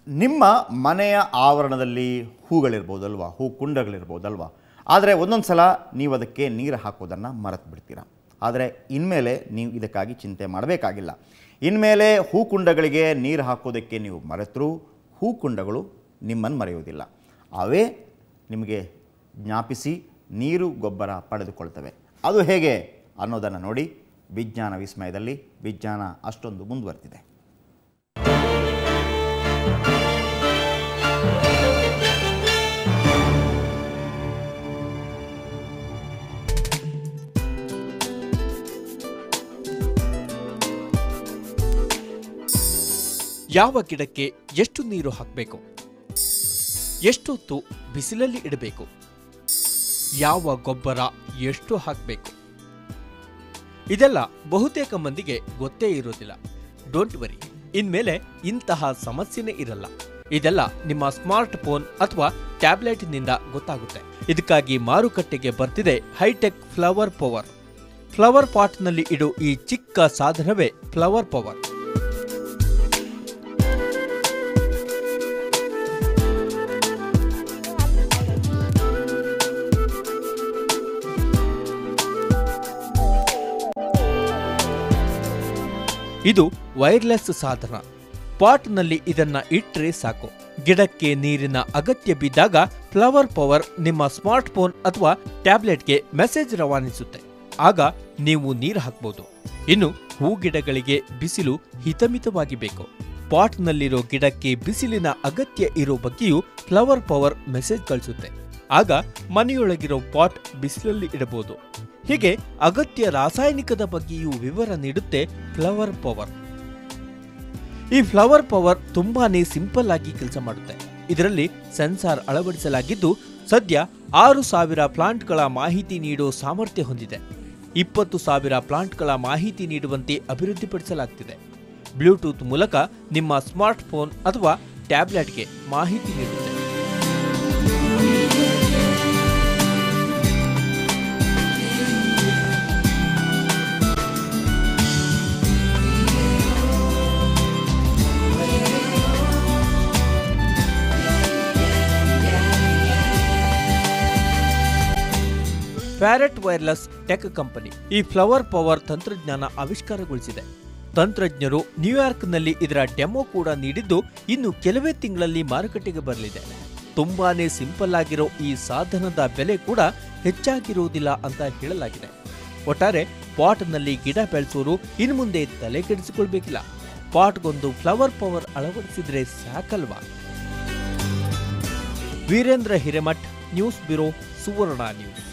ನಿಮ್ಮ ಮನೆಯ ಆವರಣದಲ್ಲಿ ಹೂಗಳಿರ್ಬೋದಲ್ವಾ, ಹೂ ಕುಂಡಗಳಿರ್ಬೋದಲ್ವಾ. ಆದರೆ ಒಂದೊಂದು ಸಲ ನೀವು ಅದಕ್ಕೆ ನೀರು ಹಾಕೋದನ್ನು ಮರೆತು ಬಿಡ್ತೀರಾ. ಆದರೆ ಇನ್ಮೇಲೆ ನೀವು ಇದಕ್ಕಾಗಿ ಚಿಂತೆ ಮಾಡಬೇಕಾಗಿಲ್ಲ. ಇನ್ಮೇಲೆ ಹೂ ಕುಂಡಗಳಿಗೆ ನೀರು ಹಾಕೋದಕ್ಕೆ ನೀವು ಮರೆತರೂ ಹೂ ಕುಂಡಗಳು ನಿಮ್ಮನ್ನು ಮರೆಯುವುದಿಲ್ಲ. ಅವೇ ನಿಮಗೆ ಜ್ಞಾಪಿಸಿ ನೀರು ಗೊಬ್ಬರ ಪಡೆದುಕೊಳ್ತವೆ. ಅದು ಹೇಗೆ ಅನ್ನೋದನ್ನು ನೋಡಿ. ವಿಜ್ಞಾನ ವಿಸ್ಮಯದಲ್ಲಿ ವಿಜ್ಞಾನ ಅಷ್ಟೊಂದು ಮುಂದುವರೆದಿದೆ. ಯಾವ ಗಿಡಕ್ಕೆ ಎಷ್ಟು ನೀರು ಹಾಕಬೇಕು, ಎಷ್ಟೊತ್ತು ಬಿಸಿಲಲ್ಲಿ ಇಡಬೇಕು, ಯಾವ ಗೊಬ್ಬರ ಎಷ್ಟು ಹಾಕಬೇಕು, ಇದೆಲ್ಲ ಬಹುತೇಕ ಮಂದಿಗೆ ಗೊತ್ತೇ ಇರೋದಿಲ್ಲ. ಡೋಂಟ್ ವರಿ, ಇನ್ಮೇಲೆ ಇಂತಹ ಸಮಸ್ಯೆನೇ ಇರಲ್ಲ. ಇದೆಲ್ಲ ನಿಮ್ಮ ಸ್ಮಾರ್ಟ್ ಫೋನ್ ಅಥವಾ ಟ್ಯಾಬ್ಲೆಟ್ನಿಂದ ಗೊತ್ತಾಗುತ್ತೆ. ಇದಕ್ಕಾಗಿ ಮಾರುಕಟ್ಟೆಗೆ ಬರ್ತಿದೆ ಹೈಟೆಕ್ ಫ್ಲವರ್ ಪವರ್. ಫ್ಲವರ್ ಪಾಟ್ನಲ್ಲಿ ಇಡೋ ಈ ಚಿಕ್ಕ ಸಾಧನವೇ ಫ್ಲವರ್ ಪವರ್. ಇದು ವೈರ್ಲೆಸ್ ಸಾಧನ. ಪಾಟ್ನಲ್ಲಿ ಇದನ್ನ ಇಟ್ರೆ ಸಾಕು. ಗಿಡಕ್ಕೆ ನೀರಿನ ಅಗತ್ಯ ಬಿದ್ದಾಗ ಫ್ಲವರ್ ಪವರ್ ನಿಮ್ಮ ಸ್ಮಾರ್ಟ್ ಫೋನ್ ಅಥವಾ ಟ್ಯಾಬ್ಲೆಟ್ಗೆ ಮೆಸೇಜ್ ರವಾನಿಸುತ್ತೆ. ಆಗ ನೀವು ನೀರು ಹಾಕಬಹುದು. ಇನ್ನು ಹೂ ಗಿಡಗಳಿಗೆ ಬಿಸಿಲು ಹಿತಮಿತವಾಗಿ ಬೇಕು. ಪಾಟ್ನಲ್ಲಿರೋ ಗಿಡಕ್ಕೆ ಬಿಸಿಲಿನ ಅಗತ್ಯ ಇರೋ ಬಗ್ಗೆಯೂ ಫ್ಲವರ್ ಪವರ್ ಮೆಸೇಜ್ ಕಳಿಸುತ್ತೆ. ಆಗ ಮನೆಯೊಳಗಿರೋ ಪಾಟ್ ಬಿಸಿಲಲ್ಲಿ ಇಡಬಹುದು. ಹೀಗೆ ಅಗತ್ಯ ರಾಸಾಯನಿಕದ ಬಗ್ಗೆಯೂ ವಿವರ ನೀಡುತ್ತೆ ಫ್ಲವರ್ ಪವರ್. ಈ ಫ್ಲವರ್ ಪವರ್ ತುಂಬಾನೇ ಸಿಂಪಲ್ ಆಗಿ ಕೆಲಸ ಮಾಡುತ್ತೆ. ಇದರಲ್ಲಿ ಸೆನ್ಸಾರ್ ಅಳವಡಿಸಲಾಗಿದ್ದು ಸದ್ಯ 6,000 ಪ್ಲಾಂಟ್ಗಳ ಮಾಹಿತಿ ನೀಡೋ ಸಾಮರ್ಥ್ಯ ಹೊಂದಿದೆ. 20,000 ಪ್ಲಾಂಟ್ಗಳ ಮಾಹಿತಿ ನೀಡುವಂತೆ ಅಭಿವೃದ್ಧಿಪಡಿಸಲಾಗುತ್ತಿದೆ. ಬ್ಲೂಟೂತ್ ಮೂಲಕ ನಿಮ್ಮ ಸ್ಮಾರ್ಟ್ ಫೋನ್ ಅಥವಾ ಟ್ಯಾಬ್ಲೆಟ್ಗೆ ಮಾಹಿತಿ ನೀಡುತ್ತೆ. ಪ್ಯಾರೆಟ್ ವೈರ್ಲೆಸ್ ಟೆಕ್ ಕಂಪನಿ ಈ ಫ್ಲವರ್ ಪವರ್ ತಂತ್ರಜ್ಞಾನ ಆವಿಷ್ಕಾರಗೊಳಿಸಿದೆ. ತಂತ್ರಜ್ಞರು ನ್ಯೂಯಾರ್ಕ್ನಲ್ಲಿ ಇದರ ಡೆಮೋ ಕೂಡ ನೀಡಿದ್ದು ಇನ್ನು ಕೆಲವೇ ತಿಂಗಳಲ್ಲಿ ಮಾರುಕಟ್ಟೆಗೆ ಬರಲಿದೆ. ತುಂಬಾನೇ ಸಿಂಪಲ್ ಆಗಿರೋ ಈ ಸಾಧನದ ಬೆಲೆ ಕೂಡ ಹೆಚ್ಚಾಗಿರುವುದಿಲ್ಲ ಅಂತ ಹೇಳಲಾಗಿದೆ. ಒಟ್ಟಾರೆ ಪಾಟ್ನಲ್ಲಿ ಗಿಡ ಬೆಳೆಸೋರು ಇನ್ನು ಮುಂದೆ ತಲೆ ಕೆಡಿಸಿಕೊಳ್ಬೇಕಿಲ್ಲ. ಪಾಟ್ಗೊಂದು ಫ್ಲವರ್ ಪವರ್ ಅಳವಡಿಸಿದ್ರೆ ಸಾಕಲ್ವಾ. Virendra Hiremath, news bureau, Suvarna news.